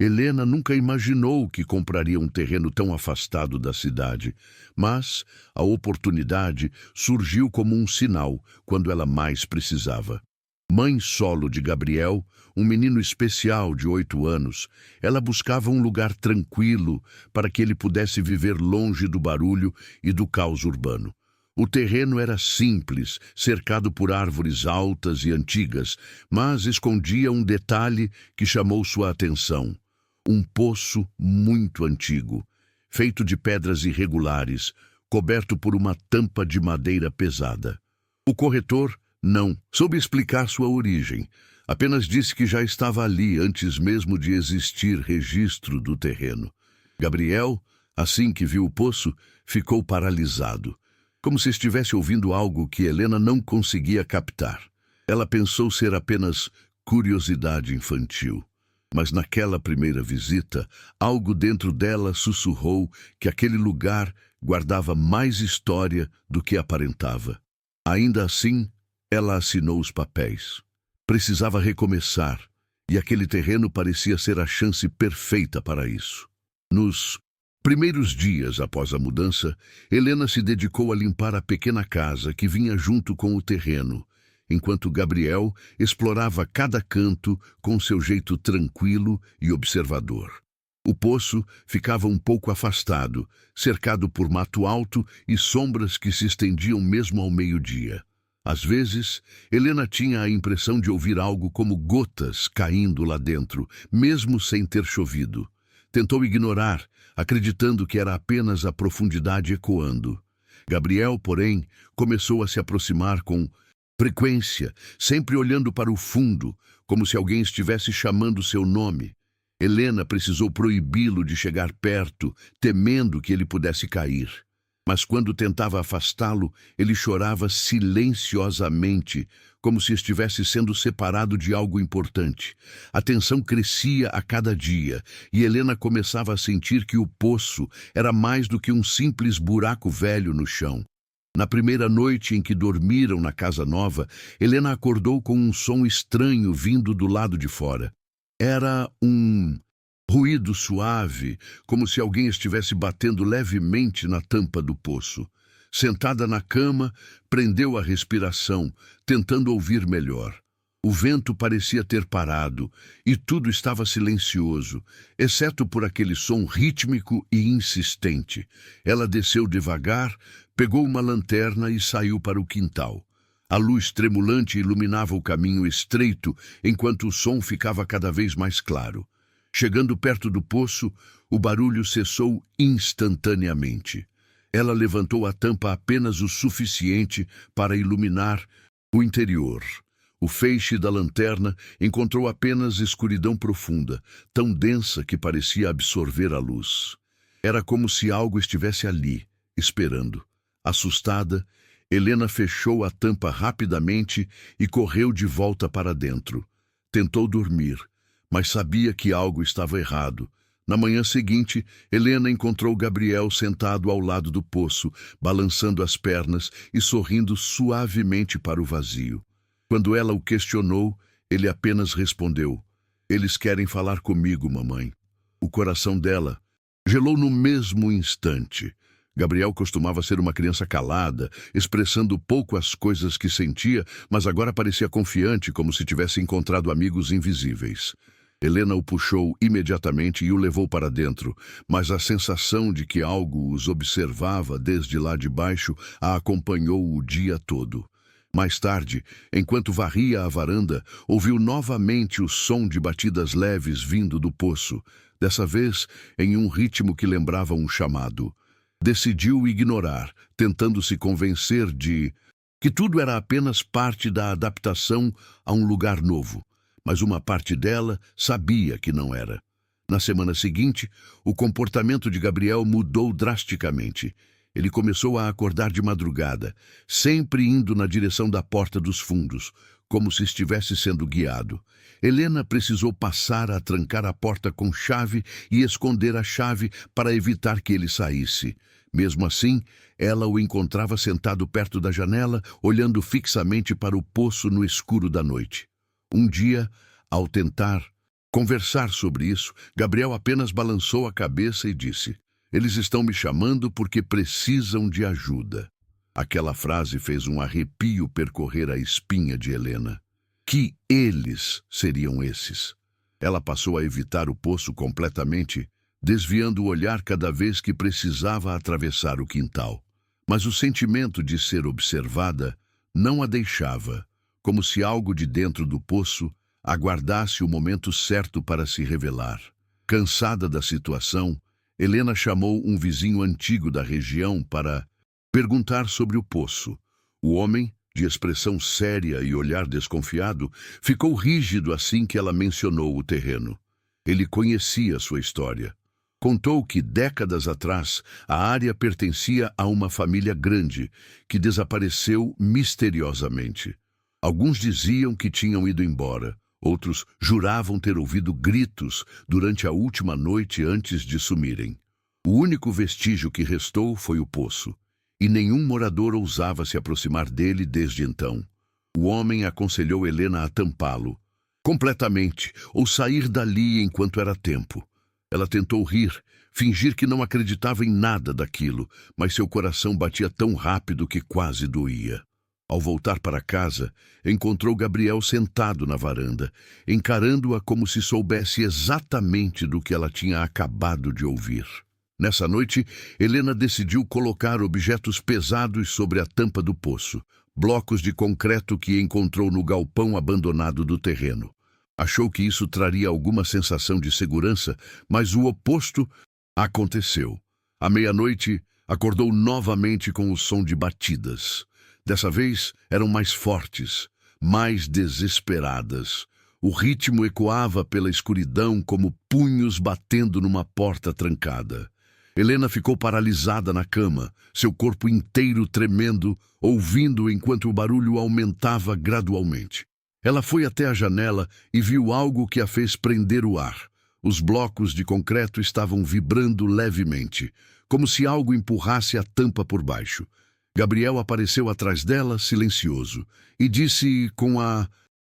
Helena nunca imaginou que compraria um terreno tão afastado da cidade, mas a oportunidade surgiu como um sinal quando ela mais precisava. Mãe solo de Gabriel, um menino especial de 8 anos, ela buscava um lugar tranquilo para que ele pudesse viver longe do barulho e do caos urbano. O terreno era simples, cercado por árvores altas e antigas, mas escondia um detalhe que chamou sua atenção. Um poço muito antigo, feito de pedras irregulares, coberto por uma tampa de madeira pesada. O corretor não soube explicar sua origem, apenas disse que já estava ali antes mesmo de existir registro do terreno. Gabriel, assim que viu o poço, ficou paralisado, como se estivesse ouvindo algo que Helena não conseguia captar. Ela pensou ser apenas curiosidade infantil. Mas naquela primeira visita, algo dentro dela sussurrou que aquele lugar guardava mais história do que aparentava. Ainda assim, ela assinou os papéis. Precisava recomeçar, e aquele terreno parecia ser a chance perfeita para isso. Nos primeiros dias após a mudança, Helena se dedicou a limpar a pequena casa que vinha junto com o terreno, enquanto Gabriel explorava cada canto com seu jeito tranquilo e observador. O poço ficava um pouco afastado, cercado por mato alto e sombras que se estendiam mesmo ao meio-dia. Às vezes, Helena tinha a impressão de ouvir algo como gotas caindo lá dentro, mesmo sem ter chovido. Tentou ignorar, acreditando que era apenas a profundidade ecoando. Gabriel, porém, começou a se aproximar com frequência, sempre olhando para o fundo, como se alguém estivesse chamando seu nome. Helena precisou proibi-lo de chegar perto, temendo que ele pudesse cair. Mas quando tentava afastá-lo, ele chorava silenciosamente, como se estivesse sendo separado de algo importante. A tensão crescia a cada dia, e Helena começava a sentir que o poço era mais do que um simples buraco velho no chão. Na primeira noite em que dormiram na casa nova, Helena acordou com um som estranho vindo do lado de fora. Era um ruído suave, como se alguém estivesse batendo levemente na tampa do poço. Sentada na cama, prendeu a respiração, tentando ouvir melhor. O vento parecia ter parado, e tudo estava silencioso, exceto por aquele som rítmico e insistente. Ela desceu devagar, pegou uma lanterna e saiu para o quintal. A luz tremulante iluminava o caminho estreito, enquanto o som ficava cada vez mais claro. Chegando perto do poço, o barulho cessou instantaneamente. Ela levantou a tampa apenas o suficiente para iluminar o interior. O feixe da lanterna encontrou apenas escuridão profunda, tão densa que parecia absorver a luz. Era como se algo estivesse ali, esperando. Assustada, Helena fechou a tampa rapidamente e correu de volta para dentro. Tentou dormir, mas sabia que algo estava errado. Na manhã seguinte, Helena encontrou Gabriel sentado ao lado do poço, balançando as pernas e sorrindo suavemente para o vazio. Quando ela o questionou, ele apenas respondeu: "Eles querem falar comigo, mamãe." O coração dela gelou no mesmo instante. Gabriel costumava ser uma criança calada, expressando pouco as coisas que sentia, mas agora parecia confiante, como se tivesse encontrado amigos invisíveis. Helena o puxou imediatamente e o levou para dentro, mas a sensação de que algo os observava desde lá de baixo a acompanhou o dia todo. Mais tarde, enquanto varria a varanda, ouviu novamente o som de batidas leves vindo do poço, dessa vez em um ritmo que lembrava um chamado. Decidiu ignorar, tentando se convencer de que tudo era apenas parte da adaptação a um lugar novo, mas uma parte dela sabia que não era. Na semana seguinte, o comportamento de Gabriel mudou drasticamente. Ele começou a acordar de madrugada, sempre indo na direção da porta dos fundos, como se estivesse sendo guiado. Helena precisou passar a trancar a porta com chave e esconder a chave para evitar que ele saísse. Mesmo assim, ela o encontrava sentado perto da janela, olhando fixamente para o poço no escuro da noite. Um dia, ao tentar Conversar sobre isso, Gabriel apenas balançou a cabeça e disse: "Eles estão me chamando porque precisam de ajuda." Aquela frase fez um arrepio percorrer a espinha de Helena. Que eles seriam esses? Ela passou a evitar o poço completamente, desviando o olhar cada vez que precisava atravessar o quintal. Mas o sentimento de ser observada não a deixava, como se algo de dentro do poço aguardasse o momento certo para se revelar. Cansada da situação, Helena chamou um vizinho antigo da região para perguntar sobre o poço. O homem, de expressão séria e olhar desconfiado, ficou rígido assim que ela mencionou o terreno. Ele conhecia sua história. Contou que, décadas atrás, a área pertencia a uma família grande, que desapareceu misteriosamente. Alguns diziam que tinham ido embora, outros juravam ter ouvido gritos durante a última noite antes de sumirem. O único vestígio que restou foi o poço, e nenhum morador ousava se aproximar dele desde então. O homem aconselhou Helena a tampá-lo completamente ou sair dali enquanto era tempo. Ela tentou rir, fingir que não acreditava em nada daquilo, mas seu coração batia tão rápido que quase doía. Ao voltar para casa, encontrou Gabriel sentado na varanda, encarando-a como se soubesse exatamente do que ela tinha acabado de ouvir. Nessa noite, Helena decidiu colocar objetos pesados sobre a tampa do poço, blocos de concreto que encontrou no galpão abandonado do terreno. Achou que isso traria alguma sensação de segurança, mas o oposto aconteceu. À meia-noite, acordou novamente com o som de batidas. Dessa vez, eram mais fortes, mais desesperadas. O ritmo ecoava pela escuridão como punhos batendo numa porta trancada. Helena ficou paralisada na cama, seu corpo inteiro tremendo, ouvindo enquanto o barulho aumentava gradualmente. Ela foi até a janela e viu algo que a fez prender o ar. Os blocos de concreto estavam vibrando levemente, como se algo empurrasse a tampa por baixo. Gabriel apareceu atrás dela, silencioso, e disse com a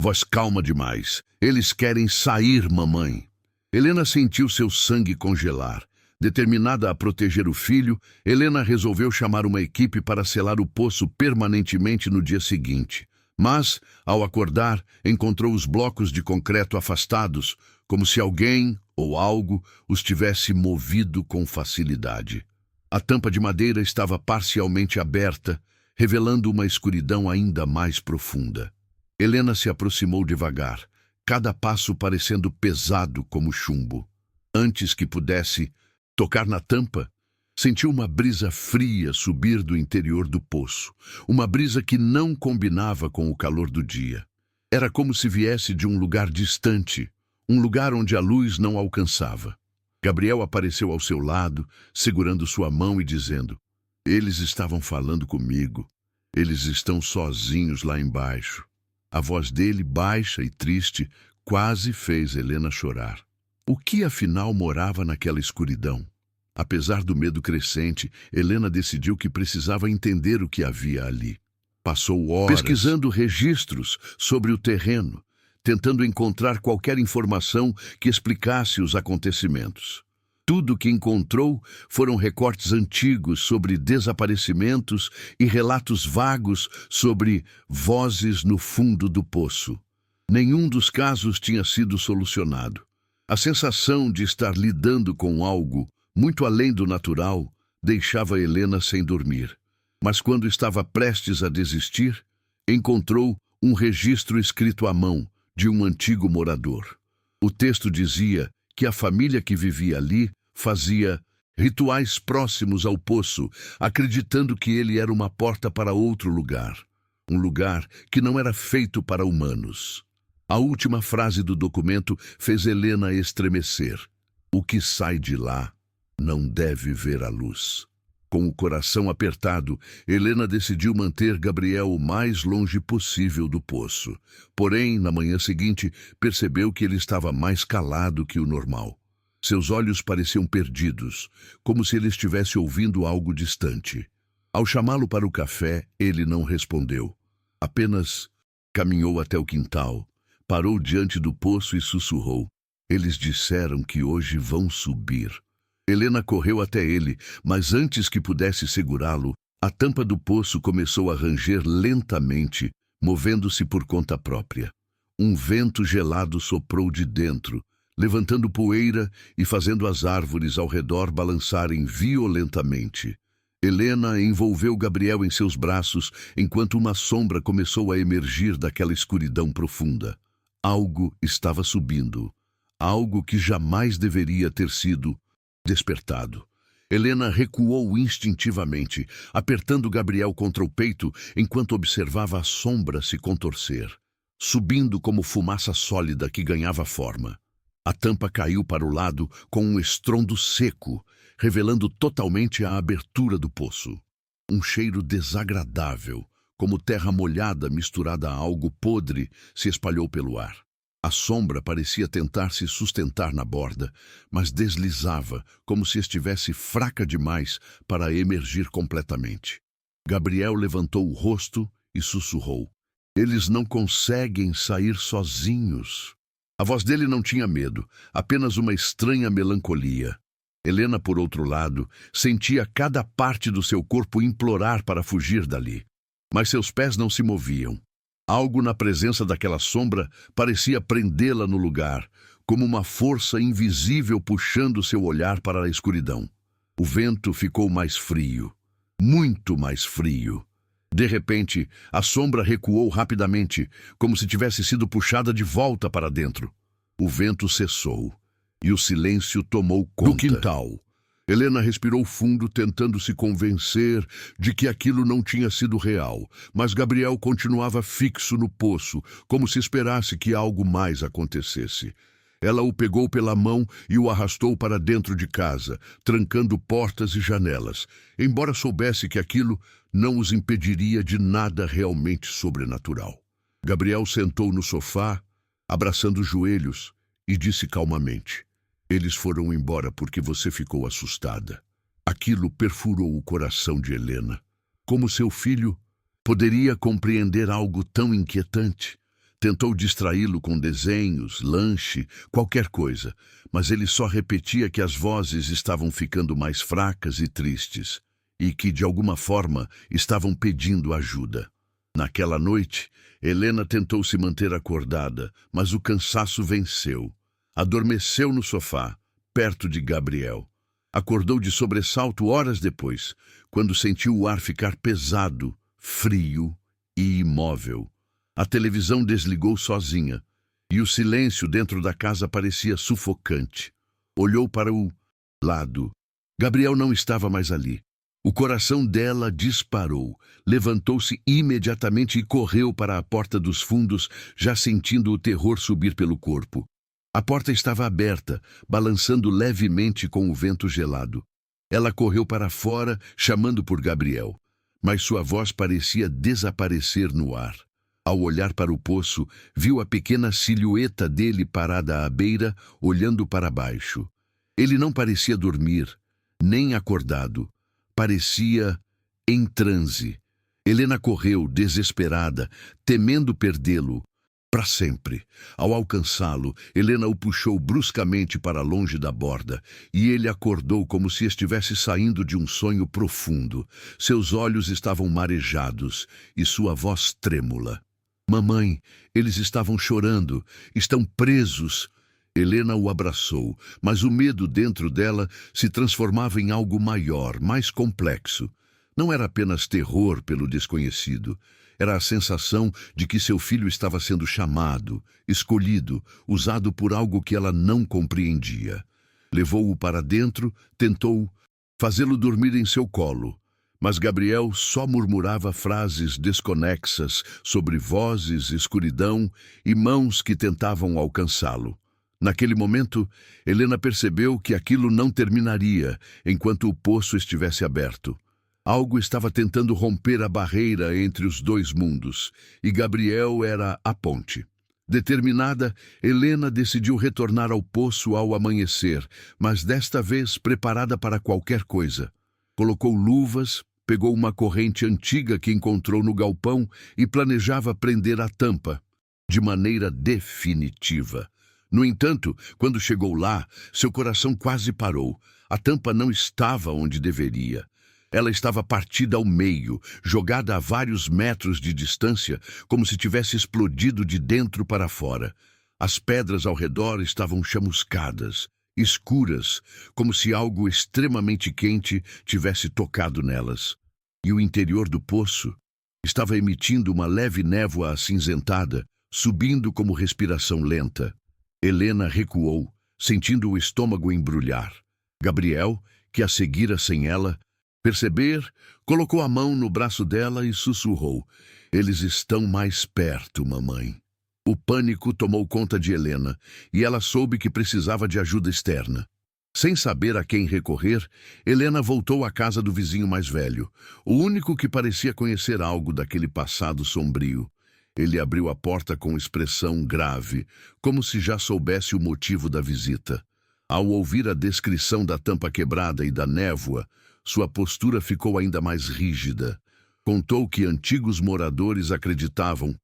voz calma demais: "Eles querem sair, mamãe." Helena sentiu seu sangue congelar. Determinada a proteger o filho, Helena resolveu chamar uma equipe para selar o poço permanentemente no dia seguinte. Mas, ao acordar, encontrou os blocos de concreto afastados, como se alguém ou algo os tivesse movido com facilidade. A tampa de madeira estava parcialmente aberta, revelando uma escuridão ainda mais profunda. Helena se aproximou devagar, cada passo parecendo pesado como chumbo. Antes que pudesse tocar na tampa, sentiu uma brisa fria subir do interior do poço, uma brisa que não combinava com o calor do dia. Era como se viesse de um lugar distante, um lugar onde a luz não alcançava. Gabriel apareceu ao seu lado, segurando sua mão e dizendo: "Eles estavam falando comigo. Eles estão sozinhos lá embaixo." A voz dele, baixa e triste, quase fez Helena chorar. O que afinal morava naquela escuridão? Apesar do medo crescente, Helena decidiu que precisava entender o que havia ali. Passou horas pesquisando registros sobre o terreno, tentando encontrar qualquer informação que explicasse os acontecimentos. Tudo o que encontrou foram recortes antigos sobre desaparecimentos e relatos vagos sobre vozes no fundo do poço. Nenhum dos casos tinha sido solucionado. A sensação de estar lidando com algo muito além do natural deixava Helena sem dormir. Mas quando estava prestes a desistir, encontrou um registro escrito à mão de um antigo morador. O texto dizia que a família que vivia ali fazia rituais próximos ao poço, acreditando que ele era uma porta para outro lugar, um lugar que não era feito para humanos. A última frase do documento fez Helena estremecer. O que sai de lá não deve ver a luz. Com o coração apertado, Helena decidiu manter Gabriel o mais longe possível do poço. Porém, na manhã seguinte, percebeu que ele estava mais calado que o normal. Seus olhos pareciam perdidos, como se ele estivesse ouvindo algo distante. Ao chamá-lo para o café, ele não respondeu. Apenas caminhou até o quintal, parou diante do poço e sussurrou: Eles disseram que hoje vão subir. Helena correu até ele, mas antes que pudesse segurá-lo, a tampa do poço começou a ranger lentamente, movendo-se por conta própria. Um vento gelado soprou de dentro, levantando poeira e fazendo as árvores ao redor balançarem violentamente. Helena envolveu Gabriel em seus braços enquanto uma sombra começou a emergir daquela escuridão profunda. Algo estava subindo, algo que jamais deveria ter sido despertado. Helena recuou instintivamente, apertando Gabriel contra o peito enquanto observava a sombra se contorcer, subindo como fumaça sólida que ganhava forma. A tampa caiu para o lado com um estrondo seco, revelando totalmente a abertura do poço. Um cheiro desagradável, como terra molhada misturada a algo podre, se espalhou pelo ar. A sombra parecia tentar se sustentar na borda, mas deslizava, como se estivesse fraca demais para emergir completamente. Gabriel levantou o rosto e sussurrou: "Eles não conseguem sair sozinhos." A voz dele não tinha medo, apenas uma estranha melancolia. Helena, por outro lado, sentia cada parte do seu corpo implorar para fugir dali. Mas seus pés não se moviam. Algo na presença daquela sombra parecia prendê-la no lugar, como uma força invisível puxando seu olhar para a escuridão. O vento ficou mais frio, muito mais frio. De repente, a sombra recuou rapidamente, como se tivesse sido puxada de volta para dentro. O vento cessou, e o silêncio tomou conta do quintal. Helena respirou fundo, tentando se convencer de que aquilo não tinha sido real, mas Gabriel continuava fixo no poço, como se esperasse que algo mais acontecesse. Ela o pegou pela mão e o arrastou para dentro de casa, trancando portas e janelas, embora soubesse que aquilo não os impediria de nada realmente sobrenatural. Gabriel sentou no sofá, abraçando os joelhos, e disse calmamente: "Eles foram embora porque você ficou assustada." Aquilo perfurou o coração de Helena. Como seu filho poderia compreender algo tão inquietante? Tentou distraí-lo com desenhos, lanche, qualquer coisa, mas ele só repetia que as vozes estavam ficando mais fracas e tristes, e que, de alguma forma, estavam pedindo ajuda. Naquela noite, Helena tentou se manter acordada, mas o cansaço venceu. Adormeceu no sofá, perto de Gabriel. Acordou de sobressalto horas depois, quando sentiu o ar ficar pesado, frio e imóvel. A televisão desligou sozinha, e o silêncio dentro da casa parecia sufocante. Olhou para o lado. Gabriel não estava mais ali. O coração dela disparou, levantou-se imediatamente e correu para a porta dos fundos, já sentindo o terror subir pelo corpo. A porta estava aberta, balançando levemente com o vento gelado. Ela correu para fora, chamando por Gabriel, mas sua voz parecia desaparecer no ar. Ao olhar para o poço, viu a pequena silhueta dele parada à beira, olhando para baixo. Ele não parecia dormir, nem acordado. Parecia em transe. Helena correu, desesperada, temendo perdê-lo para sempre. Ao alcançá-lo, Helena o puxou bruscamente para longe da borda, e ele acordou como se estivesse saindo de um sonho profundo. Seus olhos estavam marejados e sua voz trêmula. "Mamãe, eles estavam chorando, estão presos." Helena o abraçou, mas o medo dentro dela se transformava em algo maior, mais complexo. Não era apenas terror pelo desconhecido. Era a sensação de que seu filho estava sendo chamado, escolhido, usado por algo que ela não compreendia. Levou-o para dentro, tentou fazê-lo dormir em seu colo. Mas Gabriel só murmurava frases desconexas sobre vozes, escuridão e mãos que tentavam alcançá-lo. Naquele momento, Helena percebeu que aquilo não terminaria enquanto o poço estivesse aberto. Algo estava tentando romper a barreira entre os dois mundos, e Gabriel era a ponte. Determinada, Helena decidiu retornar ao poço ao amanhecer, mas desta vez preparada para qualquer coisa. Colocou luvas, pegou uma corrente antiga que encontrou no galpão e planejava prender a tampa de maneira definitiva. No entanto, quando chegou lá, seu coração quase parou. A tampa não estava onde deveria. Ela estava partida ao meio, jogada a vários metros de distância, como se tivesse explodido de dentro para fora. As pedras ao redor estavam chamuscadas, escuras, como se algo extremamente quente tivesse tocado nelas. E o interior do poço estava emitindo uma leve névoa acinzentada, subindo como respiração lenta. Helena recuou, sentindo o estômago embrulhar. Gabriel, que a seguira sem ela, perceber, colocou a mão no braço dela e sussurrou: "Eles estão mais perto, mamãe." O pânico tomou conta de Helena e ela soube que precisava de ajuda externa. Sem saber a quem recorrer, Helena voltou à casa do vizinho mais velho, o único que parecia conhecer algo daquele passado sombrio. Ele abriu a porta com expressão grave, como se já soubesse o motivo da visita. Ao ouvir a descrição da tampa quebrada e da névoa, sua postura ficou ainda mais rígida. Contou que antigos moradores acreditavam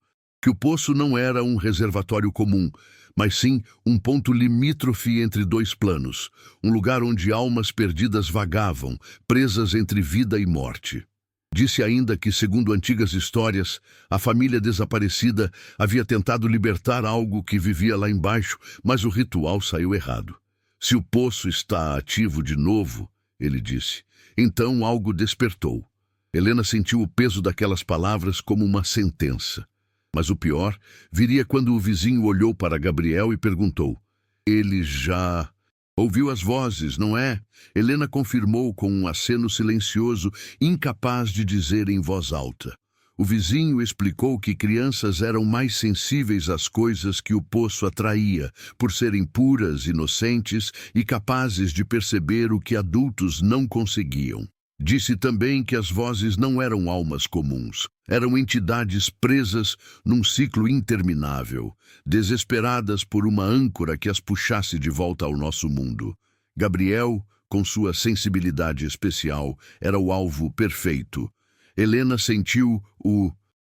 que o poço não era um reservatório comum, mas sim um ponto limítrofe entre dois planos, um lugar onde almas perdidas vagavam, presas entre vida e morte. Disse ainda que, segundo antigas histórias, a família desaparecida havia tentado libertar algo que vivia lá embaixo, mas o ritual saiu errado. "Se o poço está ativo de novo," ele disse, "então algo despertou." Helena sentiu o peso daquelas palavras como uma sentença. Mas o pior viria quando o vizinho olhou para Gabriel e perguntou: "Ele já ouviu as vozes, não é?" Helena confirmou com um aceno silencioso, incapaz de dizer em voz alta. O vizinho explicou que crianças eram mais sensíveis às coisas que o poço atraía, por serem puras, inocentes e capazes de perceber o que adultos não conseguiam. Disse também que as vozes não eram almas comuns, eram entidades presas num ciclo interminável, desesperadas por uma âncora que as puxasse de volta ao nosso mundo. Gabriel, com sua sensibilidade especial, era o alvo perfeito. Helena sentiu o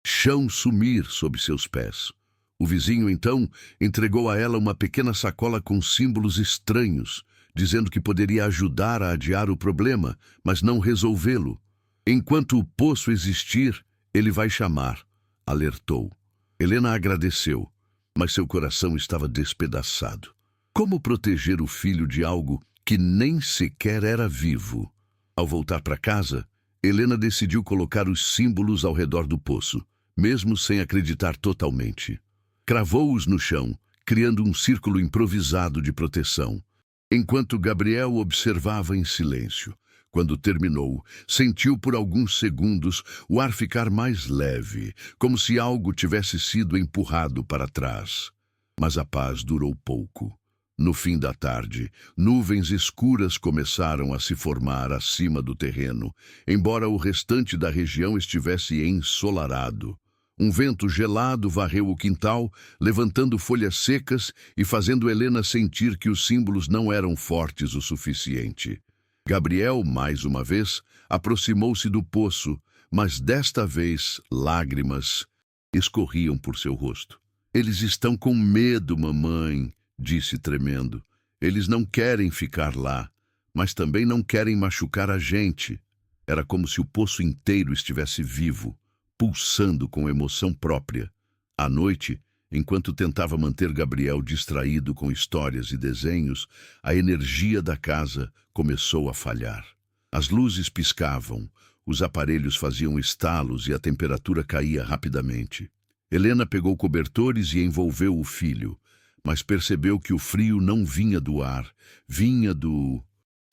chão sumir sob seus pés. O vizinho, então, entregou a ela uma pequena sacola com símbolos estranhos, dizendo que poderia ajudar a adiar o problema, mas não resolvê-lo. "Enquanto o poço existir, ele vai chamar", alertou. Helena agradeceu, mas seu coração estava despedaçado. Como proteger o filho de algo que nem sequer era vivo? Ao voltar para casa, Helena decidiu colocar os símbolos ao redor do poço, mesmo sem acreditar totalmente. Cravou-os no chão, criando um círculo improvisado de proteção. Enquanto Gabriel observava em silêncio. Quando terminou, sentiu por alguns segundos o ar ficar mais leve, como se algo tivesse sido empurrado para trás. Mas a paz durou pouco. No fim da tarde, nuvens escuras começaram a se formar acima do terreno, embora o restante da região estivesse ensolarado. Um vento gelado varreu o quintal, levantando folhas secas e fazendo Helena sentir que os símbolos não eram fortes o suficiente. Gabriel, mais uma vez, aproximou-se do poço, mas desta vez lágrimas escorriam por seu rosto. "Eles estão com medo, mamãe", disse tremendo. "Eles não querem ficar lá, mas também não querem machucar a gente." Era como se o poço inteiro estivesse vivo, pulsando com emoção própria. À noite, enquanto tentava manter Gabriel distraído com histórias e desenhos, a energia da casa começou a falhar. As luzes piscavam, os aparelhos faziam estalos e a temperatura caía rapidamente. Helena pegou cobertores e envolveu o filho, mas percebeu que o frio não vinha do ar, vinha do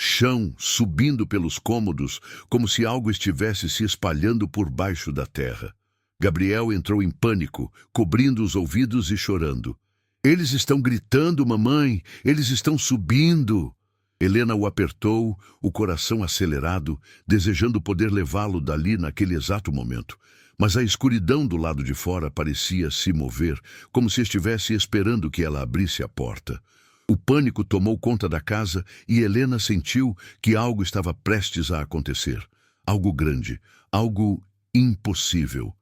chão, subindo pelos cômodos, como se algo estivesse se espalhando por baixo da terra. Gabriel entrou em pânico, cobrindo os ouvidos e chorando. "Eles estão gritando, mamãe! Eles estão subindo!" Helena o apertou, o coração acelerado, desejando poder levá-lo dali naquele exato momento. Mas a escuridão do lado de fora parecia se mover, como se estivesse esperando que ela abrisse a porta. O pânico tomou conta da casa e Helena sentiu que algo estava prestes a acontecer. Algo grande, algo impossível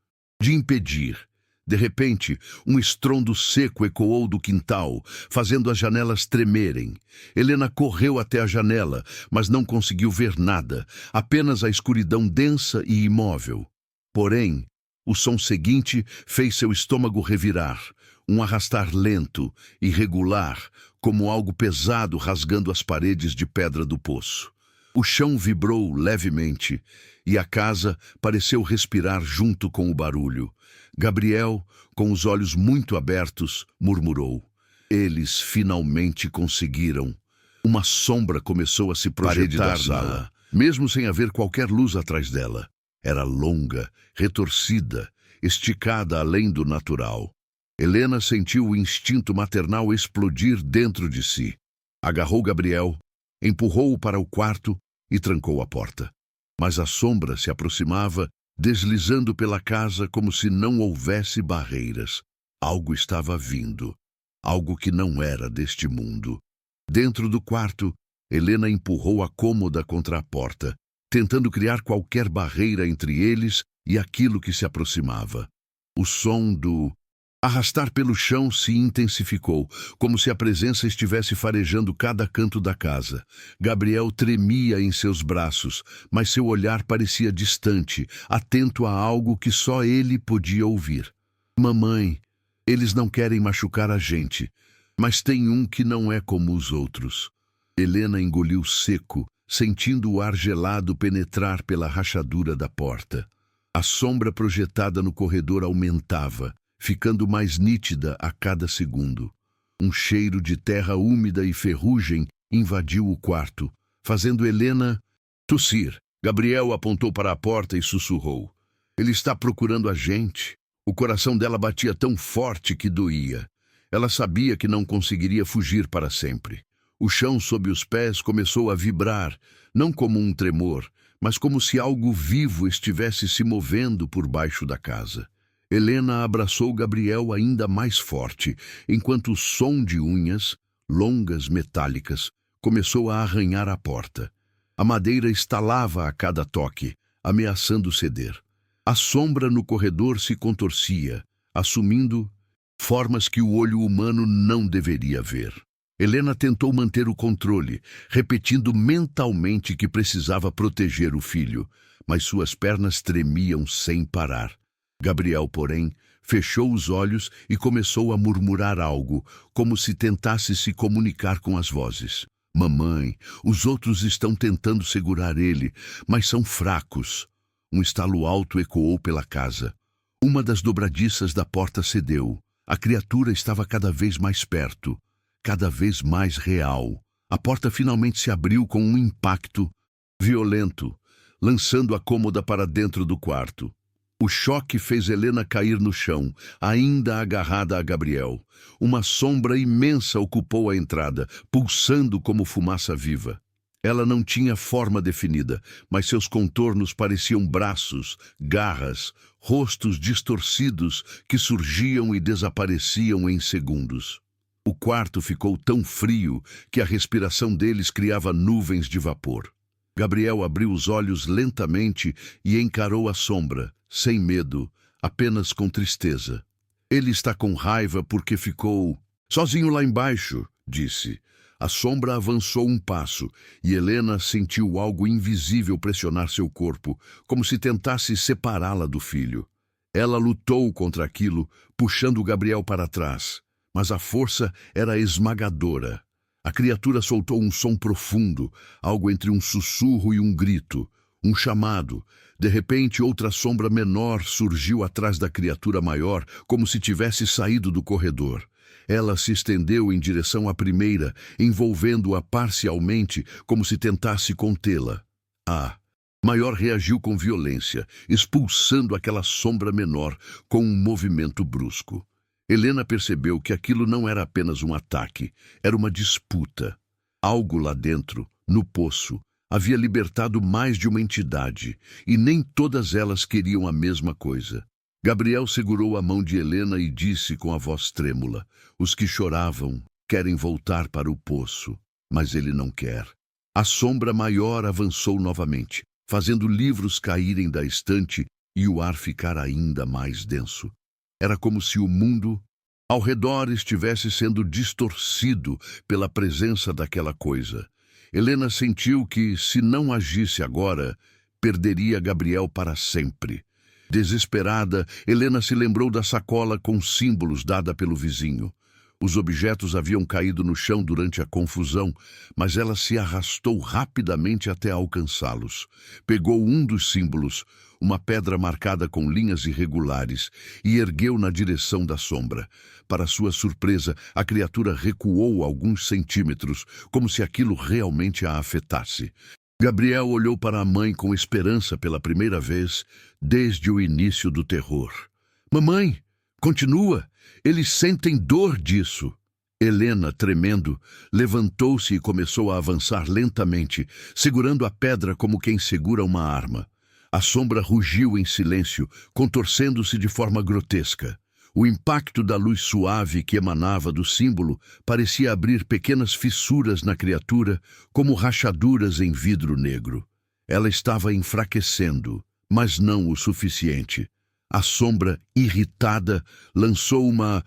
de impedir, De repente, um estrondo seco ecoou do quintal, fazendo as janelas tremerem. Helena correu até a janela, mas não conseguiu ver nada, apenas a escuridão densa e imóvel. Porém, o som seguinte fez seu estômago revirar, um arrastar lento, irregular, como algo pesado rasgando as paredes de pedra do poço. O chão vibrou levemente e a casa pareceu respirar junto com o barulho. Gabriel, com os olhos muito abertos, murmurou: "Eles finalmente conseguiram." Uma sombra começou a se projetar da sala, mesmo sem haver qualquer luz atrás dela. Era longa, retorcida, esticada além do natural. Helena sentiu o instinto maternal explodir dentro de si. Agarrou Gabriel, empurrou-o para o quarto e trancou a porta. Mas a sombra se aproximava, deslizando pela casa como se não houvesse barreiras. Algo estava vindo, algo que não era deste mundo. Dentro do quarto, Helena empurrou a cômoda contra a porta, tentando criar qualquer barreira entre eles e aquilo que se aproximava. O som do arrastar pelo chão se intensificou, como se a presença estivesse farejando cada canto da casa. Gabriel tremia em seus braços, mas seu olhar parecia distante, atento a algo que só ele podia ouvir. "Mamãe, eles não querem machucar a gente, mas tem um que não é como os outros." Helena engoliu seco, sentindo o ar gelado penetrar pela rachadura da porta. A sombra projetada no corredor aumentava, ficando mais nítida a cada segundo. Um cheiro de terra úmida e ferrugem invadiu o quarto, fazendo Helena tossir. Gabriel apontou para a porta e sussurrou: "Ele está procurando a gente." O coração dela batia tão forte que doía. Ela sabia que não conseguiria fugir para sempre. O chão sob os pés começou a vibrar, não como um tremor, mas como se algo vivo estivesse se movendo por baixo da casa. Helena abraçou Gabriel ainda mais forte, enquanto o som de unhas, longas, metálicas, começou a arranhar a porta. A madeira estalava a cada toque, ameaçando ceder. A sombra no corredor se contorcia, assumindo formas que o olho humano não deveria ver. Helena tentou manter o controle, repetindo mentalmente que precisava proteger o filho, mas suas pernas tremiam sem parar. Gabriel, porém, fechou os olhos e começou a murmurar algo, como se tentasse se comunicar com as vozes. "Mamãe, os outros estão tentando segurar ele, mas são fracos." Um estalo alto ecoou pela casa. Uma das dobradiças da porta cedeu. A criatura estava cada vez mais perto, cada vez mais real. A porta finalmente se abriu com um impacto violento, lançando a cômoda para dentro do quarto. O choque fez Helena cair no chão, ainda agarrada a Gabriel. Uma sombra imensa ocupou a entrada, pulsando como fumaça viva. Ela não tinha forma definida, mas seus contornos pareciam braços, garras, rostos distorcidos que surgiam e desapareciam em segundos. O quarto ficou tão frio que a respiração deles criava nuvens de vapor. Gabriel abriu os olhos lentamente e encarou a sombra, sem medo, apenas com tristeza. "Ele está com raiva porque ficou sozinho lá embaixo", disse. A sombra avançou um passo e Helena sentiu algo invisível pressionar seu corpo, como se tentasse separá-la do filho. Ela lutou contra aquilo, puxando Gabriel para trás, mas a força era esmagadora. A criatura soltou um som profundo, algo entre um sussurro e um grito, um chamado. De repente, outra sombra menor surgiu atrás da criatura maior, como se tivesse saído do corredor. Ela se estendeu em direção à primeira, envolvendo-a parcialmente, como se tentasse contê-la. A maior reagiu com violência, expulsando aquela sombra menor com um movimento brusco. Helena percebeu que aquilo não era apenas um ataque, era uma disputa. Algo lá dentro, no poço, havia libertado mais de uma entidade, e nem todas elas queriam a mesma coisa. Gabriel segurou a mão de Helena e disse com a voz trêmula: "Os que choravam querem voltar para o poço, mas ele não quer." A sombra maior avançou novamente, fazendo livros caírem da estante e o ar ficar ainda mais denso. Era como se o mundo ao redor estivesse sendo distorcido pela presença daquela coisa. Helena sentiu que, se não agisse agora, perderia Gabriel para sempre. Desesperada, Helena se lembrou da sacola com símbolos dada pelo vizinho. Os objetos haviam caído no chão durante a confusão, mas ela se arrastou rapidamente até alcançá-los. Pegou um dos símbolos, uma pedra marcada com linhas irregulares, e ergueu na direção da sombra. Para sua surpresa, a criatura recuou alguns centímetros, como se aquilo realmente a afetasse. Gabriel olhou para a mãe com esperança pela primeira vez desde o início do terror. "Mamãe, continua! Eles sentem dor disso." Helena, tremendo, levantou-se e começou a avançar lentamente, segurando a pedra como quem segura uma arma. A sombra rugiu em silêncio, contorcendo-se de forma grotesca. O impacto da luz suave que emanava do símbolo parecia abrir pequenas fissuras na criatura, como rachaduras em vidro negro. Ela estava enfraquecendo, mas não o suficiente. A sombra, irritada, lançou uma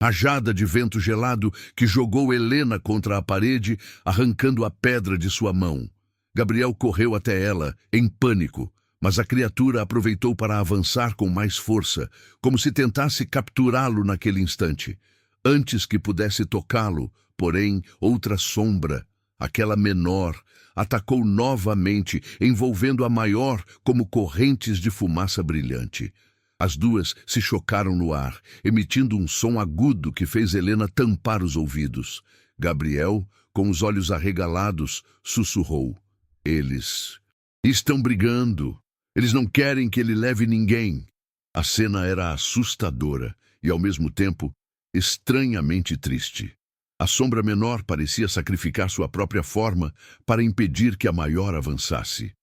rajada de vento gelado que jogou Helena contra a parede, arrancando a pedra de sua mão. Gabriel correu até ela, em pânico, mas a criatura aproveitou para avançar com mais força, como se tentasse capturá-lo naquele instante. Antes que pudesse tocá-lo, porém, outra sombra, aquela menor, atacou novamente, envolvendo a maior como correntes de fumaça brilhante. As duas se chocaram no ar, emitindo um som agudo que fez Helena tampar os ouvidos. Gabriel, com os olhos arregalados, sussurrou: "Eles estão brigando. Eles não querem que ele leve ninguém." A cena era assustadora e, ao mesmo tempo, estranhamente triste. A sombra menor parecia sacrificar sua própria forma para impedir que a maior avançasse.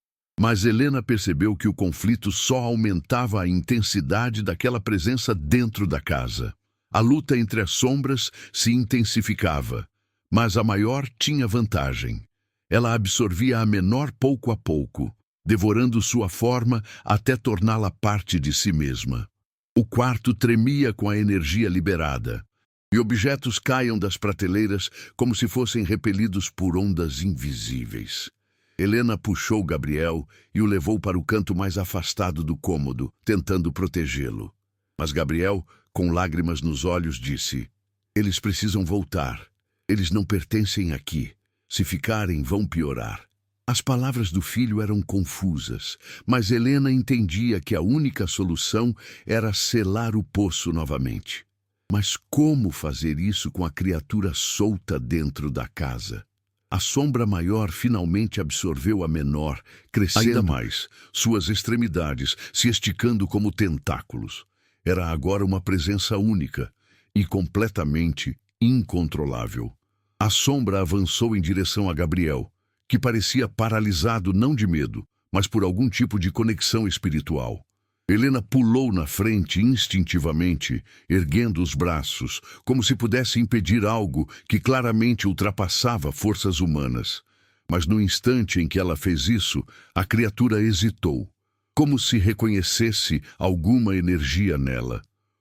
Mas Helena percebeu que o conflito só aumentava a intensidade daquela presença dentro da casa. A luta entre as sombras se intensificava, mas a maior tinha vantagem. Ela absorvia a menor pouco a pouco, devorando sua forma até torná-la parte de si mesma. O quarto tremia com a energia liberada, e objetos caíam das prateleiras como se fossem repelidos por ondas invisíveis. Helena puxou Gabriel e o levou para o canto mais afastado do cômodo, tentando protegê-lo. Mas Gabriel, com lágrimas nos olhos, disse: "Eles precisam voltar. Eles não pertencem aqui. Se ficarem, vão piorar." As palavras do filho eram confusas, mas Helena entendia que a única solução era selar o poço novamente. Mas como fazer isso com a criatura solta dentro da casa? A sombra maior finalmente absorveu a menor, crescendo ainda mais, suas extremidades se esticando como tentáculos. Era agora uma presença única e completamente incontrolável. A sombra avançou em direção a Gabriel, que parecia paralisado não de medo, mas por algum tipo de conexão espiritual. Helena pulou na frente instintivamente, erguendo os braços, como se pudesse impedir algo que claramente ultrapassava forças humanas. Mas no instante em que ela fez isso, a criatura hesitou, como se reconhecesse alguma energia nela.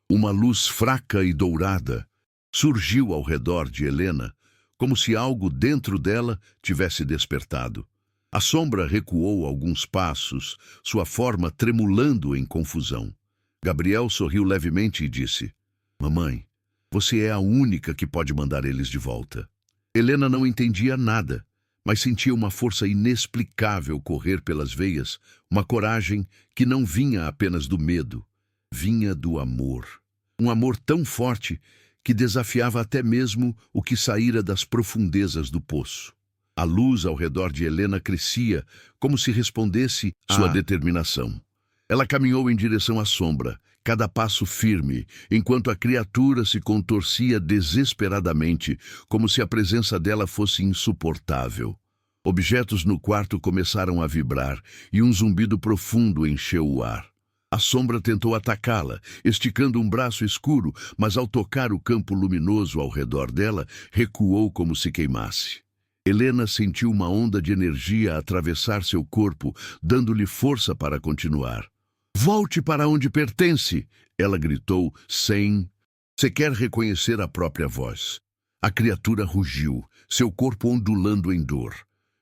Uma luz fraca e dourada surgiu ao redor de Helena, como se algo dentro dela tivesse despertado. A sombra recuou alguns passos, sua forma tremulando em confusão. Gabriel sorriu levemente e disse: "Mamãe, você é a única que pode mandar eles de volta." Helena não entendia nada, mas sentia uma força inexplicável correr pelas veias, uma coragem que não vinha apenas do medo, vinha do amor. Um amor tão forte que desafiava até mesmo o que saíra das profundezas do poço. A luz ao redor de Helena crescia, como se respondesse à sua determinação. Ela caminhou em direção à sombra, cada passo firme, enquanto a criatura se contorcia desesperadamente, como se a presença dela fosse insuportável. Objetos no quarto começaram a vibrar, e um zumbido profundo encheu o ar. A sombra tentou atacá-la, esticando um braço escuro, mas ao tocar o campo luminoso ao redor dela, recuou como se queimasse. Helena sentiu uma onda de energia atravessar seu corpo, dando-lhe força para continuar. Volte para onde pertence, ela gritou, sem sequer reconhecer a própria voz. A criatura rugiu, seu corpo ondulando em dor.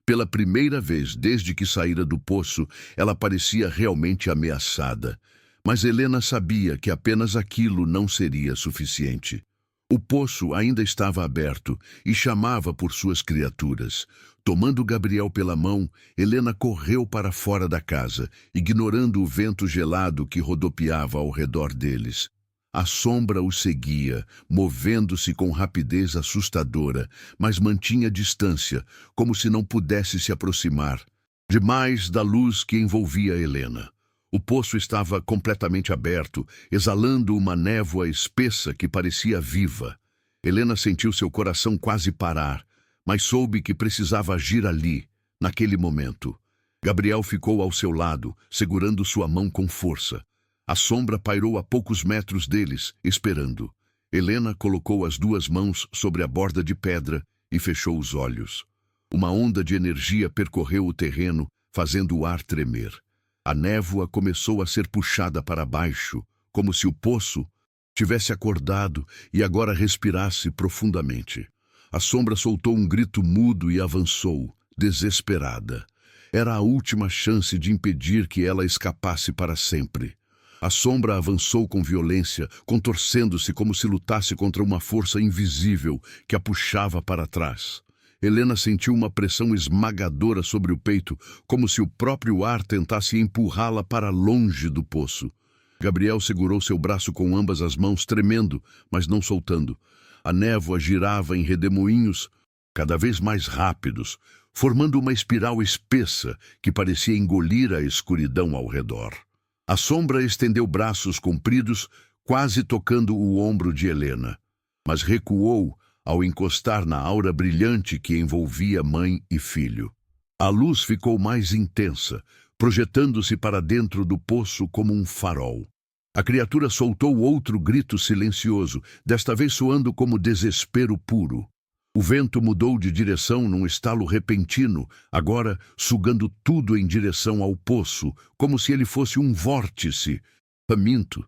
Pela primeira vez desde que saíra do poço, ela parecia realmente ameaçada. Mas Helena sabia que apenas aquilo não seria suficiente. O poço ainda estava aberto e chamava por suas criaturas. Tomando Gabriel pela mão, Helena correu para fora da casa, ignorando o vento gelado que rodopiava ao redor deles. A sombra os seguia, movendo-se com rapidez assustadora, mas mantinha distância, como se não pudesse se aproximar demais da luz que envolvia Helena. O poço estava completamente aberto, exalando uma névoa espessa que parecia viva. Helena sentiu seu coração quase parar, mas soube que precisava agir ali, naquele momento. Gabriel ficou ao seu lado, segurando sua mão com força. A sombra pairou a poucos metros deles, esperando. Helena colocou as duas mãos sobre a borda de pedra e fechou os olhos. Uma onda de energia percorreu o terreno, fazendo o ar tremer. A névoa começou a ser puxada para baixo, como se o poço tivesse acordado e agora respirasse profundamente. A sombra soltou um grito mudo e avançou, desesperada. Era a última chance de impedir que ela escapasse para sempre. A sombra avançou com violência, contorcendo-se como se lutasse contra uma força invisível que a puxava para trás. Helena sentiu uma pressão esmagadora sobre o peito, como se o próprio ar tentasse empurrá-la para longe do poço. Gabriel segurou seu braço com ambas as mãos, tremendo, mas não soltando. A névoa girava em redemoinhos cada vez mais rápidos, formando uma espiral espessa que parecia engolir a escuridão ao redor. A sombra estendeu braços compridos, quase tocando o ombro de Helena, mas recuou ao encostar na aura brilhante que envolvia mãe e filho. A luz ficou mais intensa, projetando-se para dentro do poço como um farol. A criatura soltou outro grito silencioso, desta vez soando como desespero puro. O vento mudou de direção num estalo repentino, agora sugando tudo em direção ao poço, como se ele fosse um vórtice faminto.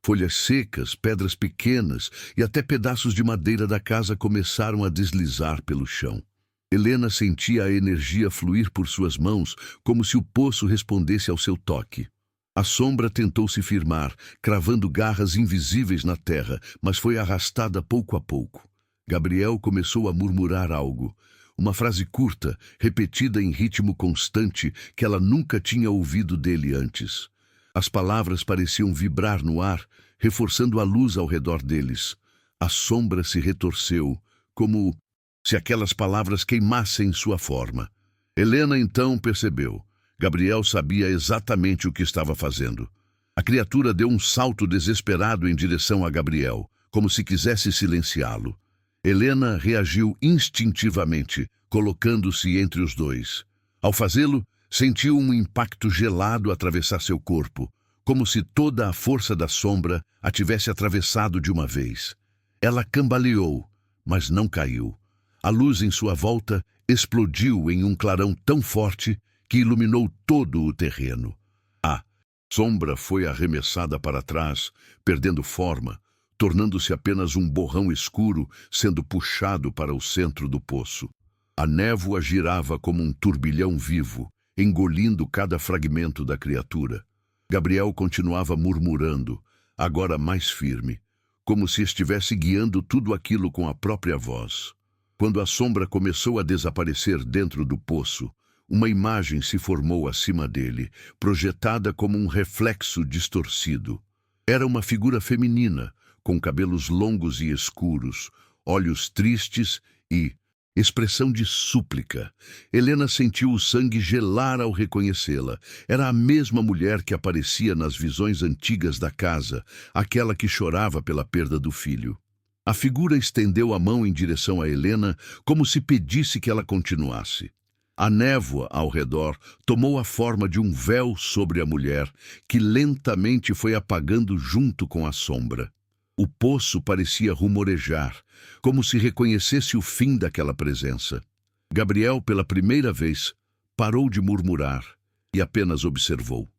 Folhas secas, pedras pequenas e até pedaços de madeira da casa começaram a deslizar pelo chão. Helena sentia a energia fluir por suas mãos, como se o poço respondesse ao seu toque. A sombra tentou se firmar, cravando garras invisíveis na terra, mas foi arrastada pouco a pouco. Gabriel começou a murmurar algo, uma frase curta, repetida em ritmo constante que ela nunca tinha ouvido dele antes. As palavras pareciam vibrar no ar, reforçando a luz ao redor deles. A sombra se retorceu, como se aquelas palavras queimassem sua forma. Helena então percebeu. Gabriel sabia exatamente o que estava fazendo. A criatura deu um salto desesperado em direção a Gabriel, como se quisesse silenciá-lo. Helena reagiu instintivamente, colocando-se entre os dois. Ao fazê-lo, sentiu um impacto gelado atravessar seu corpo, como se toda a força da sombra a tivesse atravessado de uma vez. Ela cambaleou, mas não caiu. A luz em sua volta explodiu em um clarão tão forte que iluminou todo o terreno. A sombra foi arremessada para trás, perdendo forma, tornando-se apenas um borrão escuro, sendo puxado para o centro do poço. A névoa girava como um turbilhão vivo, engolindo cada fragmento da criatura. Gabriel continuava murmurando, agora mais firme, como se estivesse guiando tudo aquilo com a própria voz. Quando a sombra começou a desaparecer dentro do poço, uma imagem se formou acima dele, projetada como um reflexo distorcido. Era uma figura feminina, com cabelos longos e escuros, olhos tristes e expressão de súplica. Helena sentiu o sangue gelar ao reconhecê-la. Era a mesma mulher que aparecia nas visões antigas da casa, aquela que chorava pela perda do filho. A figura estendeu a mão em direção a Helena, como se pedisse que ela continuasse. A névoa ao redor tomou a forma de um véu sobre a mulher, que lentamente foi apagando junto com a sombra. O poço parecia rumorejar, como se reconhecesse o fim daquela presença. Gabriel, pela primeira vez, parou de murmurar e apenas observou.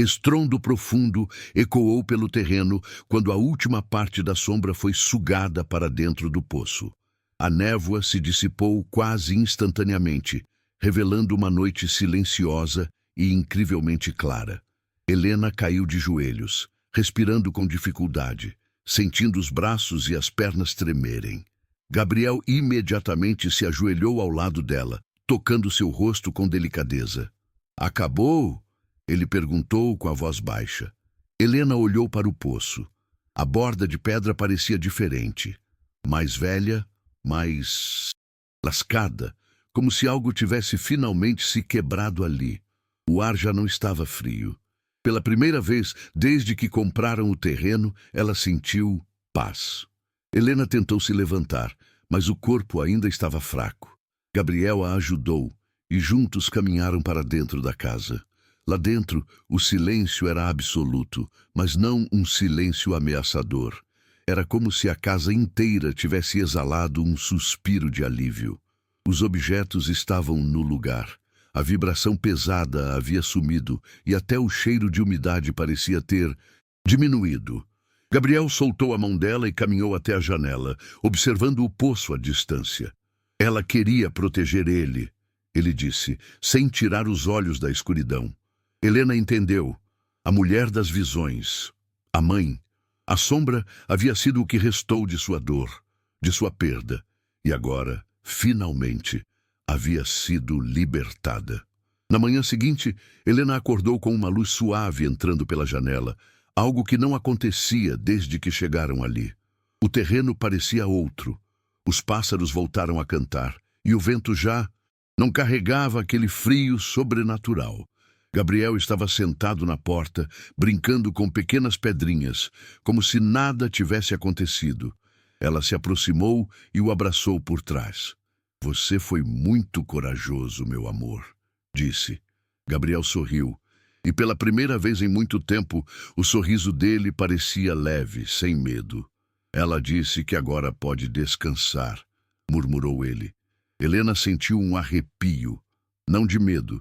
Estrondo profundo ecoou pelo terreno quando a última parte da sombra foi sugada para dentro do poço. A névoa se dissipou quase instantaneamente, revelando uma noite silenciosa e incrivelmente clara. Helena caiu de joelhos, respirando com dificuldade, sentindo os braços e as pernas tremerem. Gabriel imediatamente se ajoelhou ao lado dela, tocando seu rosto com delicadeza. "Acabou?" ele perguntou com a voz baixa. Helena olhou para o poço. A borda de pedra parecia diferente, mais velha, mais lascada, como se algo tivesse finalmente se quebrado ali. O ar já não estava frio. Pela primeira vez desde que compraram o terreno, ela sentiu paz. Helena tentou se levantar, mas o corpo ainda estava fraco. Gabriel a ajudou e juntos caminharam para dentro da casa. Lá dentro, o silêncio era absoluto, mas não um silêncio ameaçador. Era como se a casa inteira tivesse exalado um suspiro de alívio. Os objetos estavam no lugar. A vibração pesada havia sumido e até o cheiro de umidade parecia ter diminuído. Gabriel soltou a mão dela e caminhou até a janela, observando o poço à distância. Ela queria proteger ele, ele disse, sem tirar os olhos da escuridão. Helena entendeu. A mulher das visões, a mãe. A sombra havia sido o que restou de sua dor, de sua perda, e agora, finalmente, havia sido libertada. Na manhã seguinte, Helena acordou com uma luz suave entrando pela janela, algo que não acontecia desde que chegaram ali. O terreno parecia outro. Os pássaros voltaram a cantar, e o vento já não carregava aquele frio sobrenatural. Gabriel estava sentado na porta, brincando com pequenas pedrinhas, como se nada tivesse acontecido. Ela se aproximou e o abraçou por trás. "Você foi muito corajoso, meu amor", disse. Gabriel sorriu, e pela primeira vez em muito tempo, o sorriso dele parecia leve, sem medo. "Ela disse que agora pode descansar", murmurou ele. Helena sentiu um arrepio, não de medo,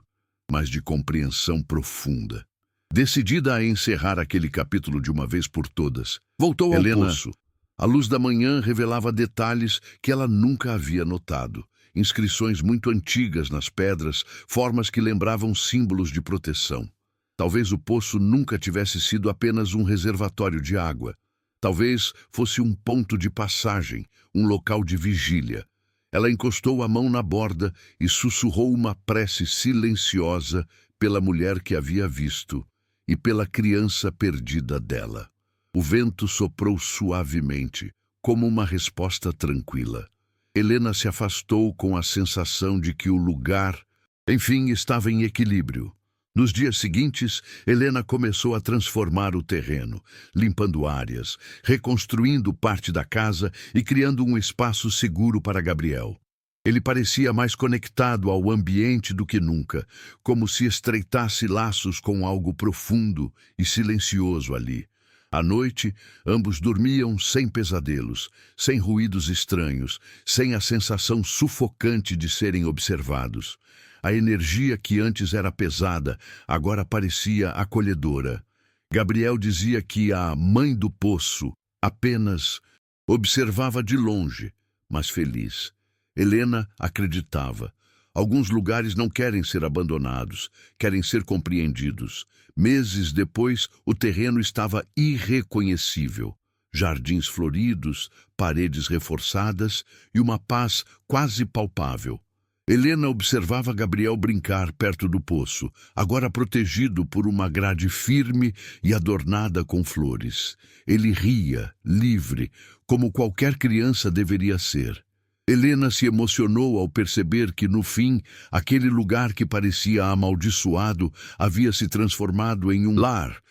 mas de compreensão profunda. Decidida a encerrar aquele capítulo de uma vez por todas, voltou ao poço. A luz da manhã revelava detalhes que ela nunca havia notado. Inscrições muito antigas nas pedras, formas que lembravam símbolos de proteção. Talvez o poço nunca tivesse sido apenas um reservatório de água. Talvez fosse um ponto de passagem, um local de vigília. Ela encostou a mão na borda e sussurrou uma prece silenciosa pela mulher que havia visto e pela criança perdida dela. O vento soprou suavemente, como uma resposta tranquila. Helena se afastou com a sensação de que o lugar, enfim, estava em equilíbrio. Nos dias seguintes, Helena começou a transformar o terreno, limpando áreas, reconstruindo parte da casa e criando um espaço seguro para Gabriel. Ele parecia mais conectado ao ambiente do que nunca, como se estreitasse laços com algo profundo e silencioso ali. À noite, ambos dormiam sem pesadelos, sem ruídos estranhos, sem a sensação sufocante de serem observados. A energia que antes era pesada, agora parecia acolhedora. Gabriel dizia que a mãe do poço apenas observava de longe, mas feliz. Helena acreditava. Alguns lugares não querem ser abandonados, querem ser compreendidos. Meses depois, o terreno estava irreconhecível. Jardins floridos, paredes reforçadas e uma paz quase palpável. Helena observava Gabriel brincar perto do poço, agora protegido por uma grade firme e adornada com flores. Ele ria, livre, como qualquer criança deveria ser. Helena se emocionou ao perceber que, no fim, aquele lugar que parecia amaldiçoado havia se transformado em um lar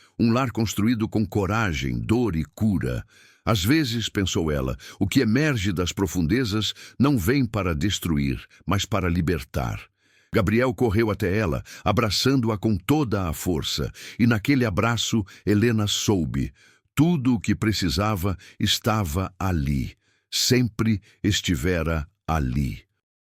construído com coragem, dor e cura. Às vezes, pensou ela, o que emerge das profundezas não vem para destruir, mas para libertar. Gabriel correu até ela, abraçando-a com toda a força, e naquele abraço Helena soube. Tudo o que precisava estava ali, sempre estivera ali.